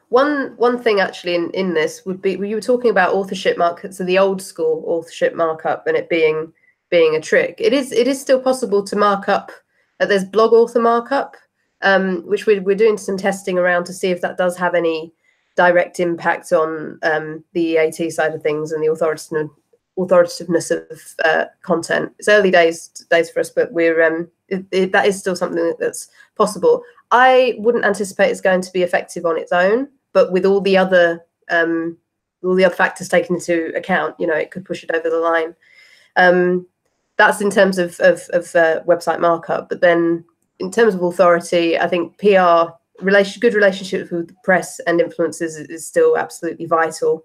One thing actually in this would be, you were talking about authorship markup, so the old school authorship markup, and it being a trick. It is still possible to mark up. There's blog author markup, which we're doing some testing around to see if that does have any direct impact on the EAT side of things and the authoritativeness of content. It's early days for us, but we're that is still something that's possible. I wouldn't anticipate it's going to be effective on its own, but with all the other all the other factors taken into account, you know, it could push it over the line. That's in terms of website markup. But then in terms of authority, I think PR, good relationships with the press and influencers is still absolutely vital.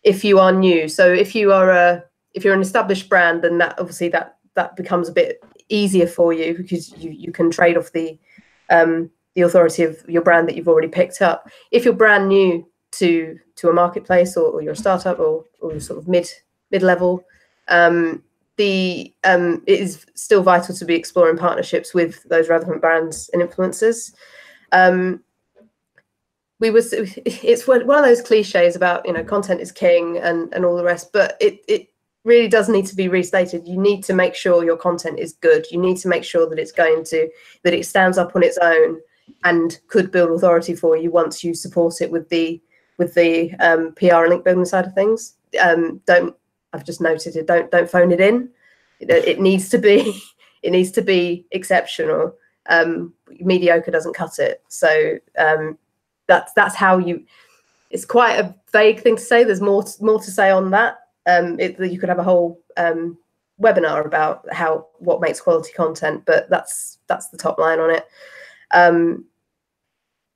If you are new, so if you're an established brand, then that obviously that becomes a bit easier for you, because you can trade off the authority of your brand that you've already picked up. If you're brand new to a marketplace, or you're a startup, or you're sort of mid-level, it is still vital to be exploring partnerships with those relevant brands and influencers. It's one of those cliches about, you know, content is king and all the rest, but it really does need to be restated. You need to make sure your content is good. You need to make sure that that it stands up on its own and could build authority for you once you support it with the PR and link building side of things. I've just noted it. Don't phone it in. It needs to be exceptional. Mediocre doesn't cut it. So that's how you. It's quite a vague thing to say. There's more to say on that. You could have a whole webinar about what makes quality content, but that's the top line on it.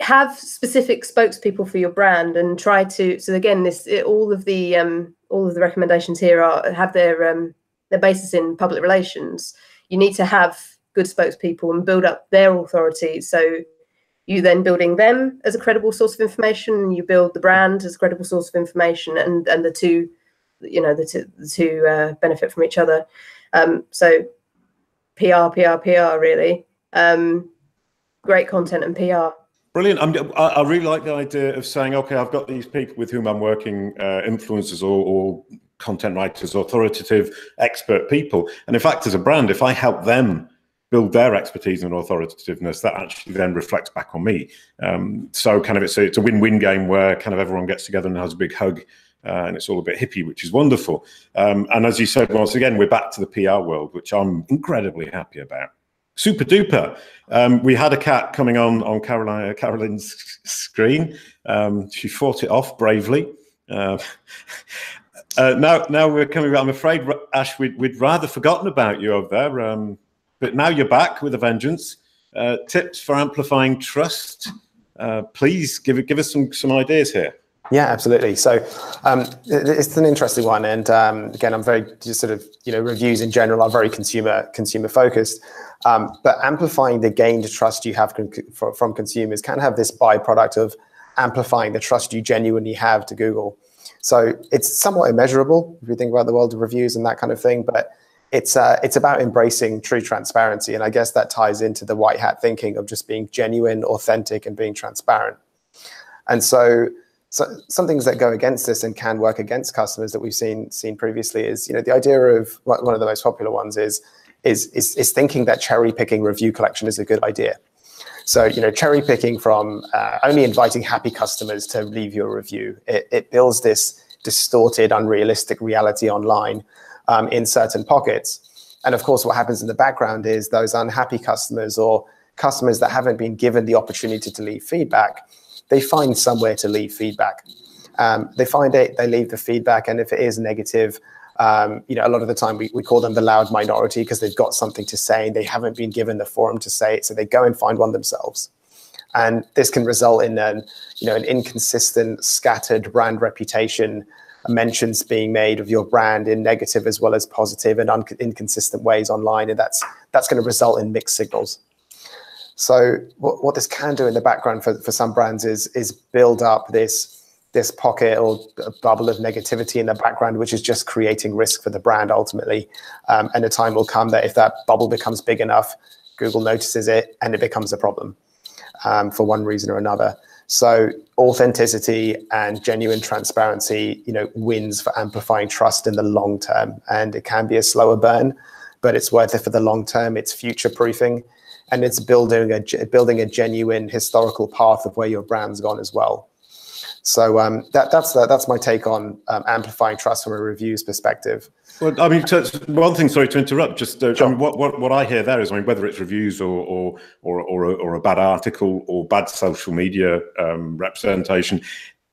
Have specific spokespeople for your brand, and try to. So again, all of the recommendations here have their basis in public relations. You need to have good spokespeople and build up their authority. So you then building them as a credible source of information, and you build the brand as a credible source of information, and the two, you know, the two benefit from each other. So PR really. Great content and PR. Brilliant. I really like the idea of saying, okay, I've got these people with whom I'm working, influencers or content writers, authoritative, expert people. And in fact, as a brand, if I help them build their expertise and authoritativeness, that actually then reflects back on me. So kind of it's a win-win game where kind of everyone gets together and has a big hug, and it's all a bit hippie, which is wonderful. And as you said, once again, we're back to the PR world, which I'm incredibly happy about. Super duper. We had a cat coming on Carolyn's screen. She fought it off bravely. Now we're coming back. I'm afraid, Ash, we'd rather forgotten about you over there. But now you're back with a vengeance. Tips for amplifying trust. Please give us some ideas here. Yeah, absolutely. So it's an interesting one, and again, I'm very just sort of, you know, reviews in general are very consumer focused, but amplifying the gained trust you have from consumers can have this byproduct of amplifying the trust you genuinely have to Google. So it's somewhat immeasurable if you think about the world of reviews and that kind of thing, but it's about embracing true transparency, and I guess that ties into the white hat thinking of just being genuine, authentic, and being transparent. And so some things that go against this and can work against customers that we've seen previously is, you know, the idea of one of the most popular ones is thinking that cherry picking review collection is a good idea. So, you know, cherry picking from only inviting happy customers to leave your review, it builds this distorted, unrealistic reality online in certain pockets. And of course, what happens in the background is those unhappy customers or customers that haven't been given the opportunity to leave feedback, they find somewhere to leave feedback. They find it, they leave the feedback, and if it is negative, you know, a lot of the time we call them the loud minority because they've got something to say and they haven't been given the forum to say it, so they go and find one themselves. And this can result in an inconsistent, scattered brand reputation, mentions being made of your brand in negative as well as positive and inconsistent ways online, and that's going to result in mixed signals. So what this can do in the background for some brands is build up this pocket or a bubble of negativity in the background, which is just creating risk for the brand ultimately. And a time will come that if that bubble becomes big enough, Google notices it and it becomes a problem for one reason or another. So authenticity and genuine transparency, you know, wins for amplifying trust in the long term. And it can be a slower burn, but it's worth it for the long term. It's future proofing. And it's building a genuine historical path of where your brand's gone as well. So that's my take on amplifying trust from a reviews perspective. Well, I mean, one thing. Sorry to interrupt. Just sure. I mean, what I hear there is, I mean, whether it's reviews or a bad article or bad social media representation,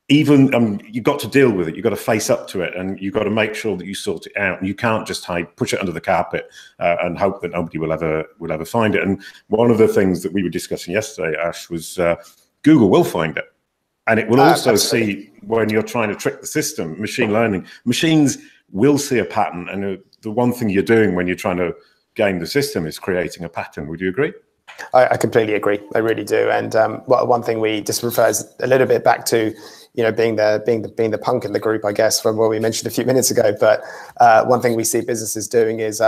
even you've got to deal with it. You've got to face up to it, and you've got to make sure that you sort it out. And you can't just push it under the carpet and hope that nobody will ever find it. And one of the things that we were discussing yesterday, Ash, was Google will find it, and it will also see when you're trying to trick the system. Machine learning machines will see a pattern, and the one thing you're doing when you're trying to game the system is creating a pattern. Would you agree? I completely agree. I really do. And one thing we just refers a little bit back to, being the punk in the group, I guess, from what we mentioned a few minutes ago. But one thing we see businesses doing is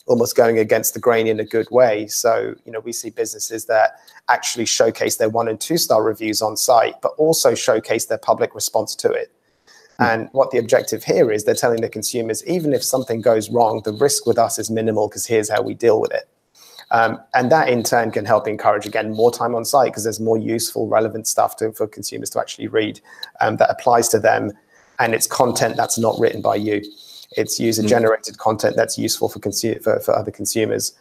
almost going against the grain in a good way. So, we see businesses that actually showcase their 1- and 2-star reviews on site, but also showcase their public response to it. And what the objective here is, they're telling the consumers, even if something goes wrong, the risk with us is minimal because here's how we deal with it. And that in turn can help encourage, again, more time on site because there's more useful, relevant stuff for consumers to actually read that applies to them. And it's content that's not written by you. It's user-generated content that's useful for other consumers.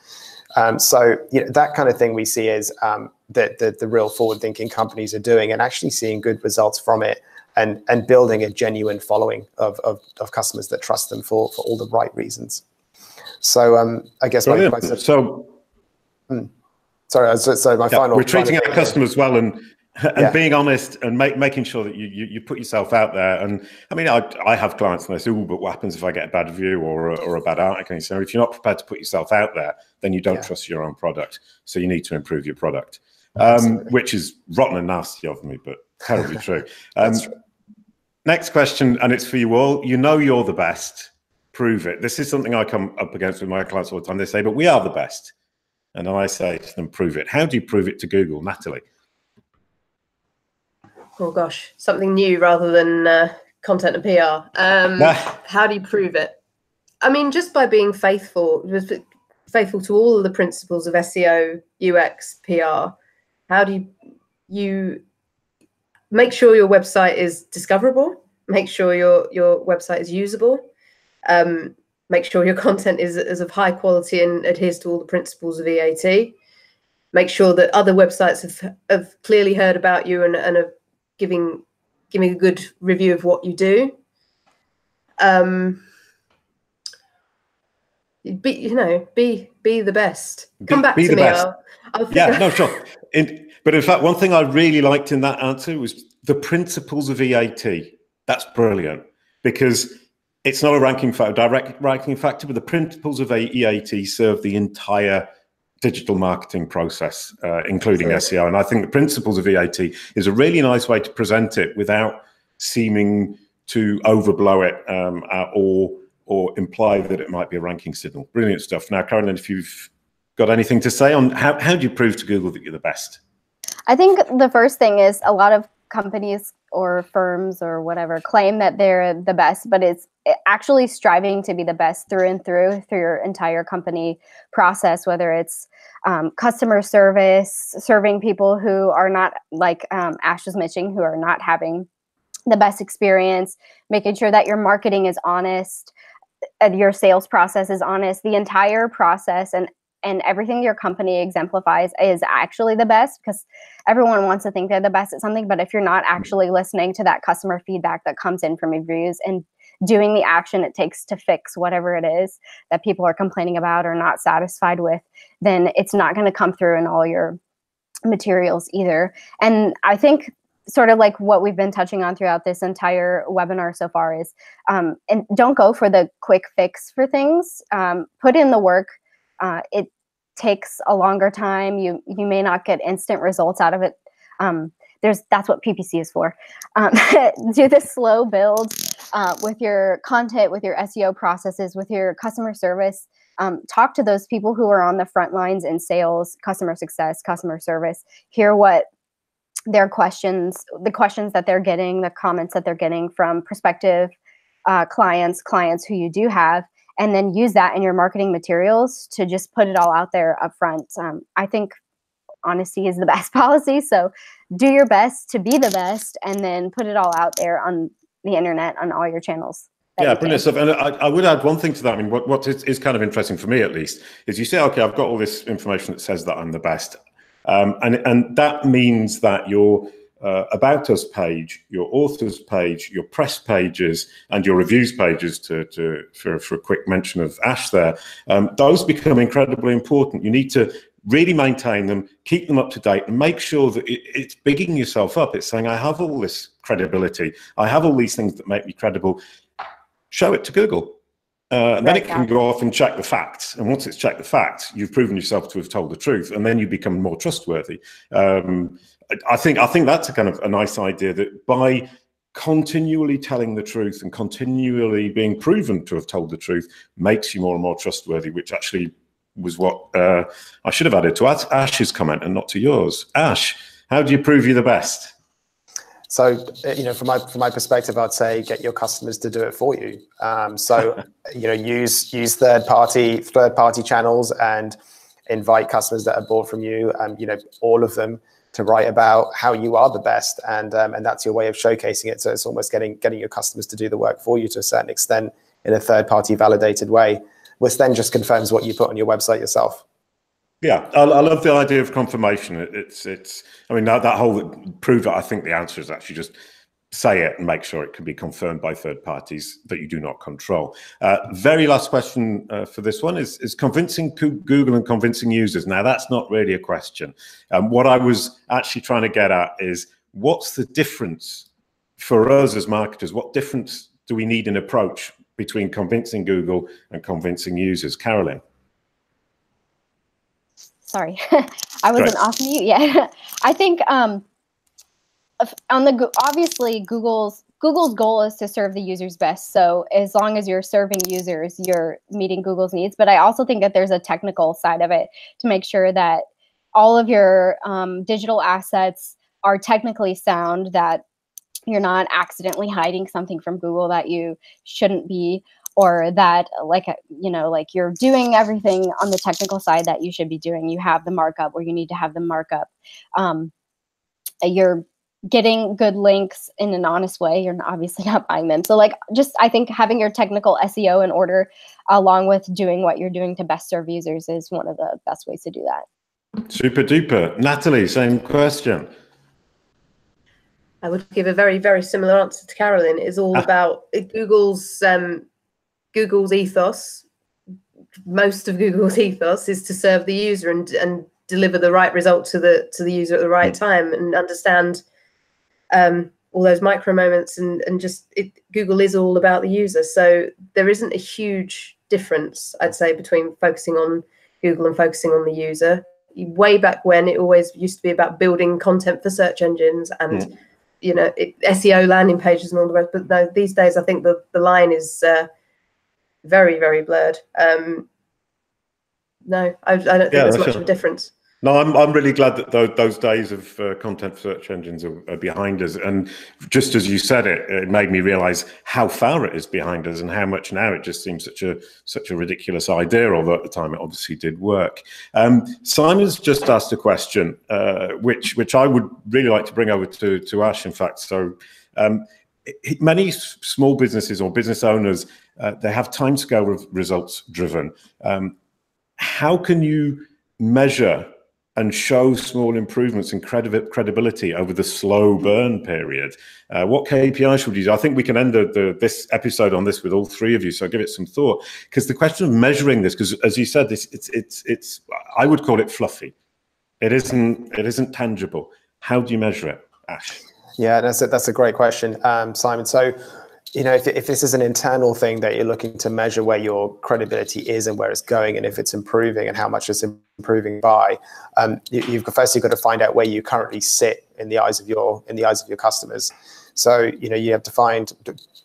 So that kind of thing we see is the real forward-thinking companies are doing, and actually seeing good results from it, and building a genuine following of customers that trust them for all the right reasons. So I guess my final. We're treating our customers well and being honest and making sure that you put yourself out there. And I mean, I have clients and they say, "Oh, but what happens if I get a bad review or a bad article?" So if you're not prepared to put yourself out there, then you don't trust your own product. So you need to improve your product, which is rotten and nasty of me, but terribly true. That's true. Next question, and it's for you all. You're the best. Prove it. This is something I come up against with my clients all the time. They say, "But we are the best." And I say to them, prove it. How do you prove it to Google, Natalie? Oh gosh, something new rather than content and PR. How do you prove it? I mean, just by being faithful to all of the principles of SEO, UX, PR. How do you make sure your website is discoverable? Make sure your website is usable. Make sure your content is of high quality and adheres to all the principles of EAT. Make sure that other websites have clearly heard about you and are giving a good review of what you do. Be the best. Come back to me. I'll sure. But in fact, one thing I really liked in that answer was the principles of EAT. That's brilliant, because it's not a direct ranking factor, but the principles of EAT serve the entire digital marketing process, including SEO. And I think the principles of EAT is a really nice way to present it without seeming to overblow it or imply that it might be a ranking signal. Brilliant stuff. Now, Carolyn, if you've got anything to say on how do you prove to Google that you're the best? I think the first thing is, a lot of companies or firms or whatever claim that they're the best, but it's actually striving to be the best through and through your entire company process, whether it's customer service, serving people who are not, like Ash was mentioning, who are not having the best experience, making sure that your marketing is honest, your sales process is honest, the entire process and everything your company exemplifies is actually the best, because everyone wants to think they're the best at something. But if you're not actually listening to that customer feedback that comes in from reviews and doing the action it takes to fix whatever it is that people are complaining about or not satisfied with, then it's not going to come through in all your materials either. And I think sort of like what we've been touching on throughout this entire webinar so far is, and don't go for the quick fix for things. Put in the work. It takes a longer time. You may not get instant results out of it. That's what PPC is for. Do the slow build with your content, with your SEO processes, with your customer service. Talk to those people who are on the front lines in sales, customer success, customer service. Hear what their questions, the questions that they're getting, the comments that they're getting from prospective clients who you do have, and then use that in your marketing materials to just put it all out there up front. I think honesty is the best policy. So do your best to be the best, and then put it all out there on the internet, on all your channels. Yeah, brilliant stuff. And I would add one thing to that. I mean, what is kind of interesting for me, at least, is you say, okay, I've got all this information that says that I'm the best. And that means that you're About Us page, your authors page, your press pages, and your reviews pages, for a quick mention of Ash there, those become incredibly important. You need to really maintain them, keep them up to date, and make sure that it's bigging yourself up. It's saying, I have all this credibility. I have all these things that make me credible. Show it to Google. And then it can go off and check the facts. And once it's checked the facts, you've proven yourself to have told the truth, and then you become more trustworthy. I think that's a kind of a nice idea, that by continually telling the truth and continually being proven to have told the truth makes you more and more trustworthy, which actually was what I should have added to Ash's comment and not to yours. Ash, how do you prove you're the best? So, from my perspective, I'd say get your customers to do it for you. Use third party channels and invite customers that have bought from you, all of them, to write about how you are the best, and that's your way of showcasing it. So it's almost getting your customers to do the work for you to a certain extent in a third party validated way, which then just confirms what you put on your website yourself. Yeah, I love the idea of confirmation. I mean, that whole prove it. I think the answer is actually just say it and make sure it can be confirmed by third parties that you do not control. Very last question for this one is convincing Google and convincing users. Now, that's not really a question. What I was actually trying to get at is, what's the difference for us as marketers? What difference do we need in approach between convincing Google and convincing users? Carolyn. Sorry, I wasn't off mute yet. I think obviously Google's goal is to serve the users best. So as long as you're serving users, you're meeting Google's needs. But I also think that there's a technical side of it to make sure that all of your digital assets are technically sound, that you're not accidentally hiding something from Google that you shouldn't be, or that like you're doing everything on the technical side that you should be doing. You have the markup where you need to have the markup. You're getting good links in an honest way. You're obviously not buying them. So I think having your technical SEO in order, along with doing what you're doing to best serve users, is one of the best ways to do that. Super duper. Natalie, same question. I would give a very, very similar answer to Carolyn. It's all about Google's ethos. Most of Google's ethos is to serve the user and deliver the right result to the user at the right time, and understand all those micro moments, and Google is all about the user. So there isn't a huge difference, I'd say, between focusing on Google and focusing on the user. Way back when, it always used to be about building content for search engines and SEO landing pages and all the rest. But no, these days I think the line is very, very blurred. No, I don't think there's much of a difference. No, I'm really glad that those days of content search engines are behind us. And just as you said it made me realize how far it is behind us and how much now it just seems such a ridiculous idea, although at the time it obviously did work. Simon's just asked a question, which I would really like to bring over to Ash, in fact. So many small businesses or business owners, they have timescale results driven. How can you measure and show small improvements in credibility over the slow burn period? What KPI should we use? I think we can end this episode on this with all three of you, so give it some thought. Because the question of measuring this, because as you said, it's I would call it fluffy. It isn't tangible. How do you measure it, Ash? Yeah, that's a great question, Simon. So, if this is an internal thing that you're looking to measure where your credibility is and where it's going, and if it's improving and how much it's improving by, you've firstly got to find out where you currently sit in the eyes of your customers. So you have to find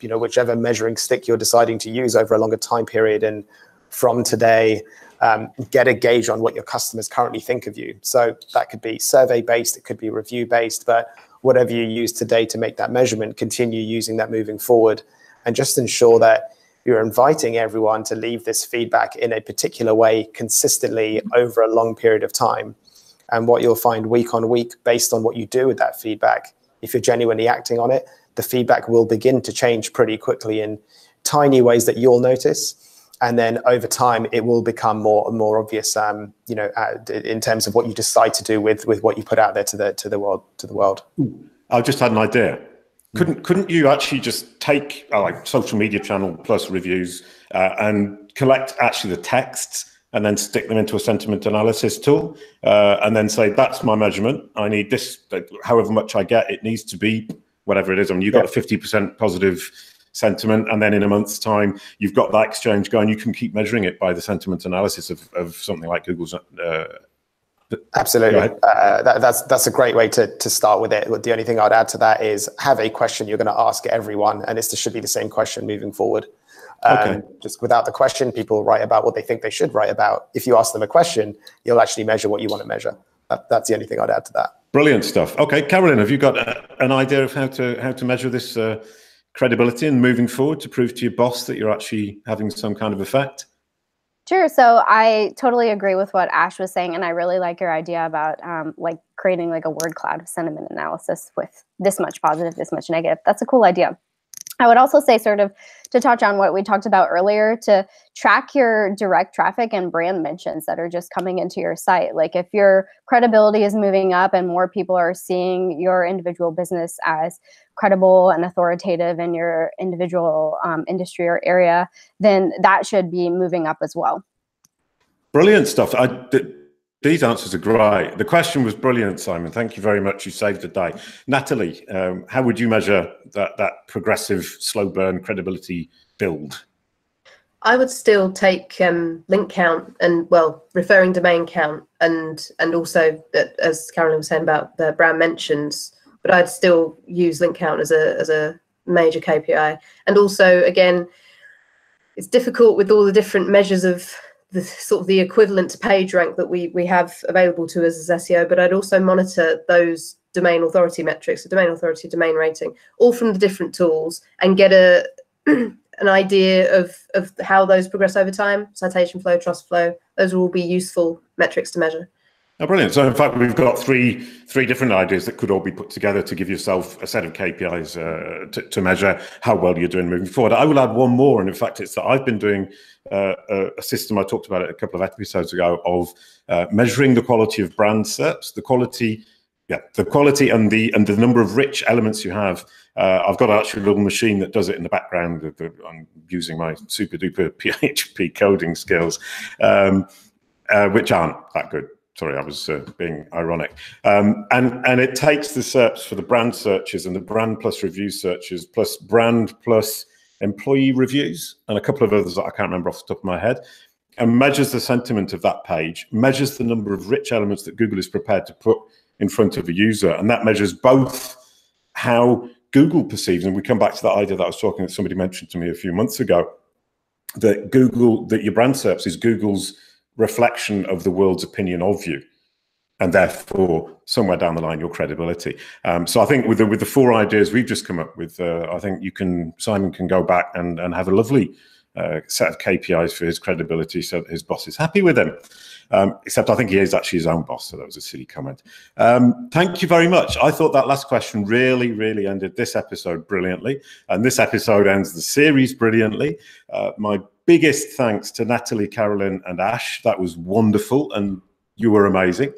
whichever measuring stick you're deciding to use over a longer time period, and from today, get a gauge on what your customers currently think of you. So that could be survey based, it could be review based, but whatever you use today to make that measurement, continue using that moving forward, and just ensure that you're inviting everyone to leave this feedback in a particular way consistently over a long period of time. And what you'll find week on week, based on what you do with that feedback, if you're genuinely acting on it, the feedback will begin to change pretty quickly in tiny ways that you'll notice. And then over time, it will become more and more obvious, in terms of what you decide to do with what you put out there to the world. I just had an idea. Couldn't you actually just take like social media channel plus reviews and collect actually the texts and then stick them into a sentiment analysis tool and then say, that's my measurement. I need this, however much I get, it needs to be whatever it is. I mean, you've got a 50% positive sentiment, and then in a month's time, you've got that exchange going. You can keep measuring it by the sentiment analysis of something like Google's. Absolutely. That's a great way to start with it. The only thing I'd add to that is have a question you're going to ask everyone, and this should be the same question moving forward. Just without the question, people write about what they think they should write about. If you ask them a question, you'll actually measure what you want to measure. That's the only thing I'd add to that. Brilliant stuff. Okay, Carolyn, have you got an idea of how to measure this credibility and moving forward to prove to your boss that you're actually having some kind of effect? Sure. So I totally agree with what Ash was saying, and I really like your idea about like creating like a word cloud of sentiment analysis with this much positive, this much negative. That's a cool idea. I would also say, sort of to touch on what we talked about earlier, to track your direct traffic and brand mentions that are just coming into your site. Like if your credibility is moving up and more people are seeing your individual business as credible and authoritative in your individual industry or area, then that should be moving up as well. Brilliant stuff. These answers are great. The question was brilliant, Simon. Thank you very much. You saved the day. Natalie, how would you measure that progressive, slow burn credibility build? I would still take link count and, well, referring domain count and also, as Carolyn was saying about the brand mentions, but I'd still use link count as a major KPI. And also, again, it's difficult with all the different measures of the sort of the equivalent to page rank that we have available to us as SEO, but I'd also monitor those domain authority metrics, the domain authority, domain rating, all from the different tools, and get an idea of how those progress over time. Citation flow, trust flow, those will all be useful metrics to measure. Oh, brilliant. So in fact, we've got three different ideas that could all be put together to give yourself a set of KPIs to measure how well you're doing moving forward. I will add one more, and in fact, it's that I've been doing a system, I talked about it a couple of episodes ago, of measuring the quality of brand SERPs, the quality and the number of rich elements you have. I've got actually a little machine that does it in the background. I'm using my super duper PHP coding skills, which aren't that good. Sorry, I was being ironic. And it takes the SERPs for the brand searches and the brand plus review searches plus brand plus employee reviews and a couple of others that I can't remember off the top of my head, and measures the sentiment of that page, measures the number of rich elements that Google is prepared to put in front of a user. And that measures both how Google perceives, and we come back to that idea that I was talking, that somebody mentioned to me a few months ago, that your brand SERPs is Google's reflection of the world's opinion of you, and therefore somewhere down the line your credibility. So I think with the four ideas we've just come up with, I think Simon can go back and have a lovely set of KPIs for his credibility, so that his boss is happy with him. Except I think he is actually his own boss, so that was a silly comment. Thank you very much. I thought that last question really ended this episode brilliantly, and this episode ends the series brilliantly. My biggest thanks to Natalie, Carolyn, and Ash. That was wonderful, and you were amazing.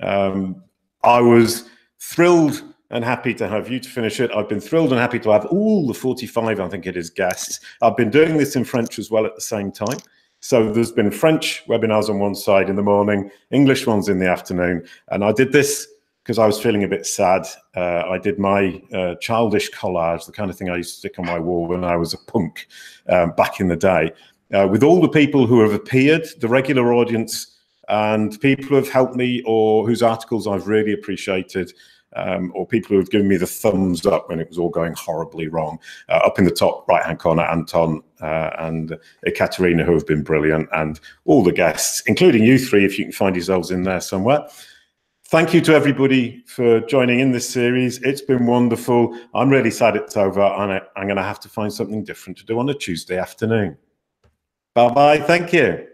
I was thrilled and happy to have you to finish it. I've been thrilled and happy to have all the 45, I think it is, guests. I've been doing this in French as well at the same time. So there's been French webinars on one side in the morning, English ones in the afternoon. And I did this because I was feeling a bit sad. I did my childish collage, the kind of thing I used to stick on my wall when I was a punk back in the day, with all the people who have appeared, the regular audience, and people who have helped me or whose articles I've really appreciated, or people who have given me the thumbs up when it was all going horribly wrong. Up in the top right-hand corner, Anton and Ekaterina, who have been brilliant, and all the guests, including you three, if you can find yourselves in there somewhere. Thank you to everybody for joining in this series. It's been wonderful. I'm really sad it's over, and I'm going to have to find something different to do on a Tuesday afternoon. Bye-bye. Thank you.